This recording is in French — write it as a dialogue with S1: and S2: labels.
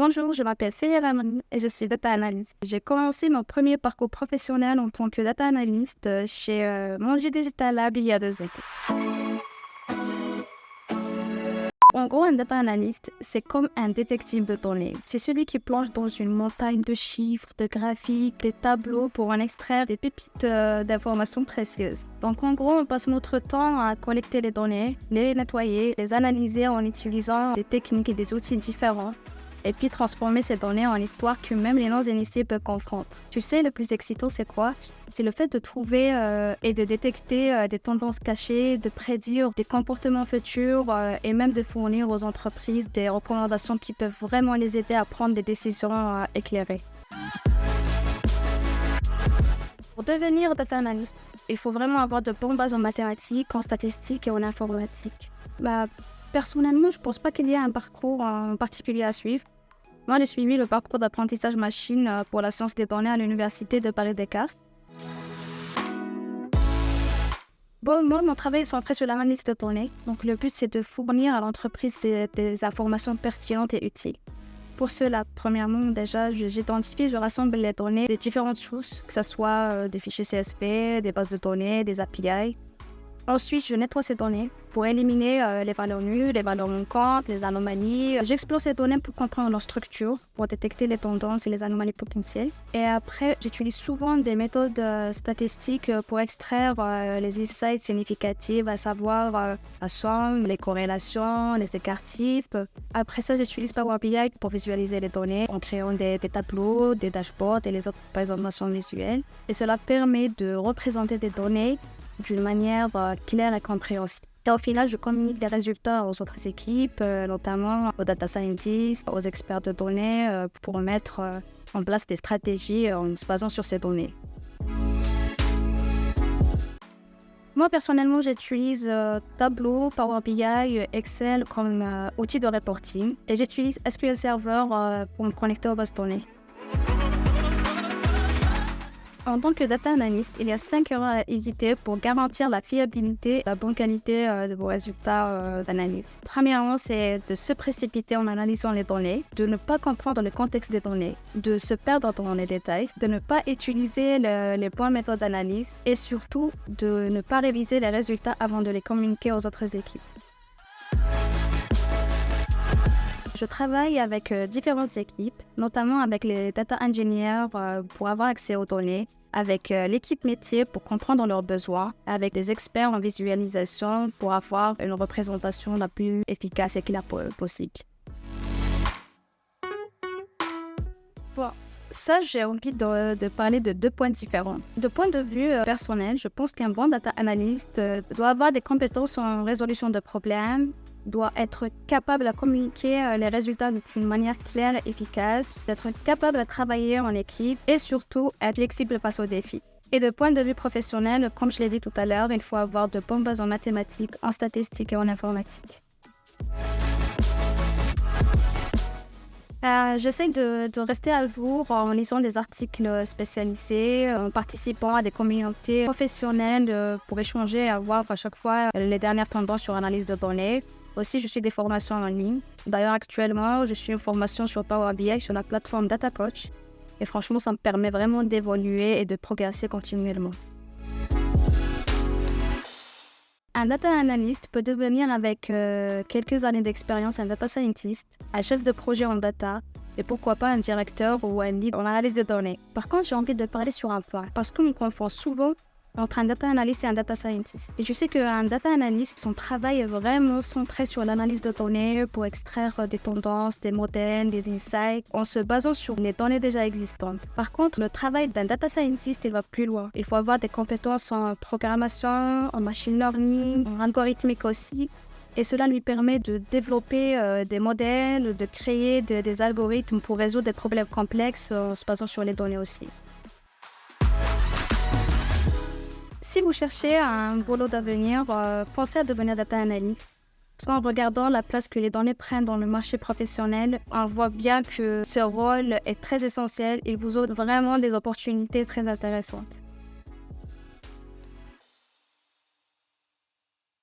S1: Bonjour, je m'appelle Célia Lamani et je suis data analyst. J'ai commencé mon premier parcours professionnel en tant que data analyst chez Mongi Digital Lab il y a 2 ans. En gros, un data analyst, c'est comme un détective de données. C'est celui qui plonge dans une montagne de chiffres, de graphiques, des tableaux pour en extraire des pépites d'informations précieuses. Donc en gros, on passe notre temps à collecter les données, les nettoyer, les analyser en utilisant des techniques et des outils différents. Et puis transformer ces données en histoire que même les non-initiés peuvent comprendre. Tu sais, le plus excitant, c'est quoi? C'est le fait de trouver et de détecter des tendances cachées, de prédire des comportements futurs et même de fournir aux entreprises des recommandations qui peuvent vraiment les aider à prendre des décisions éclairées. Pour devenir data analyst, il faut vraiment avoir de bonnes bases en mathématiques, en statistiques et en informatique. Personnellement, je ne pense pas qu'il y ait un parcours en particulier à suivre. Moi, j'ai suivi le parcours d'apprentissage machine pour la science des données à l'Université de Paris-Descartes. Moi, mon travail est centré sur l'analyse de données. Donc, le but, c'est de fournir à l'entreprise des informations pertinentes et utiles. Pour cela, premièrement, déjà, j'identifie, je rassemble les données des différentes sources, que ce soit des fichiers CSV, des bases de données, des API. Ensuite, je nettoie ces données pour éliminer les valeurs nulles, les valeurs manquantes, les anomalies. J'explore ces données pour comprendre leur structure, pour détecter les tendances et les anomalies potentielles. Et après, j'utilise souvent des méthodes statistiques pour extraire les insights significatifs, à savoir la somme, les corrélations, les écart-types. Après ça, j'utilise Power BI pour visualiser les données en créant des tableaux, des dashboards et les autres présentations visuelles. Et cela permet de représenter des données d'une manière claire et compréhensible. Et au final, je communique les résultats aux autres équipes, notamment aux data scientists, aux experts de données, pour mettre en place des stratégies en se basant sur ces données. Moi, personnellement, j'utilise Tableau, Power BI, Excel comme outil de reporting et j'utilise SQL Server pour me connecter aux bases de données. En tant que data analyst, il y a 5 erreurs à éviter pour garantir la fiabilité et la bonne qualité de vos résultats d'analyse. Premièrement, c'est de se précipiter en analysant les données, de ne pas comprendre le contexte des données, de se perdre dans les détails, de ne pas utiliser les bonnes méthodes d'analyse et surtout de ne pas réviser les résultats avant de les communiquer aux autres équipes. Je travaille avec différentes équipes, notamment avec les data engineers pour avoir accès aux données, avec l'équipe métier pour comprendre leurs besoins, avec des experts en visualisation pour avoir une représentation la plus efficace et claire possible. Bon, ça, j'ai envie de parler de 2 points différents. De point de vue personnel, je pense qu'un bon data analyst doit avoir des compétences en résolution de problèmes, doit être capable de communiquer les résultats d'une manière claire et efficace, d'être capable de travailler en équipe et surtout être flexible face aux défis. Et de point de vue professionnel, comme je l'ai dit tout à l'heure, il faut avoir de bonnes bases en mathématiques, en statistiques et en informatique. J'essaie de rester à jour en lisant des articles spécialisés, en participant à des communautés professionnelles pour échanger et avoir à chaque fois les dernières tendances sur l'analyse de données. Aussi, je suis des formations en ligne. D'ailleurs, actuellement, je suis une formation sur Power BI sur la plateforme Data Coach. Et franchement, ça me permet vraiment d'évoluer et de progresser continuellement. Un data analyst peut devenir avec quelques années d'expérience un data scientist, un chef de projet en data et pourquoi pas un directeur ou un lead en analyse de données. Par contre, j'ai envie de parler sur un point parce qu'on confond souvent entre un data analyst et un data scientist. Et je sais qu'un data analyst, son travail est vraiment centré sur l'analyse de données pour extraire des tendances, des modèles, des insights, en se basant sur les données déjà existantes. Par contre, le travail d'un data scientist, il va plus loin. Il faut avoir des compétences en programmation, en machine learning, en algorithmique aussi. Et cela lui permet de développer des modèles, de créer des algorithmes pour résoudre des problèmes complexes en se basant sur les données aussi. Si vous cherchez un boulot d'avenir, pensez à devenir data analyst. En regardant la place que les données prennent dans le marché professionnel, on voit bien que ce rôle est très essentiel et vous offre vraiment des opportunités très intéressantes.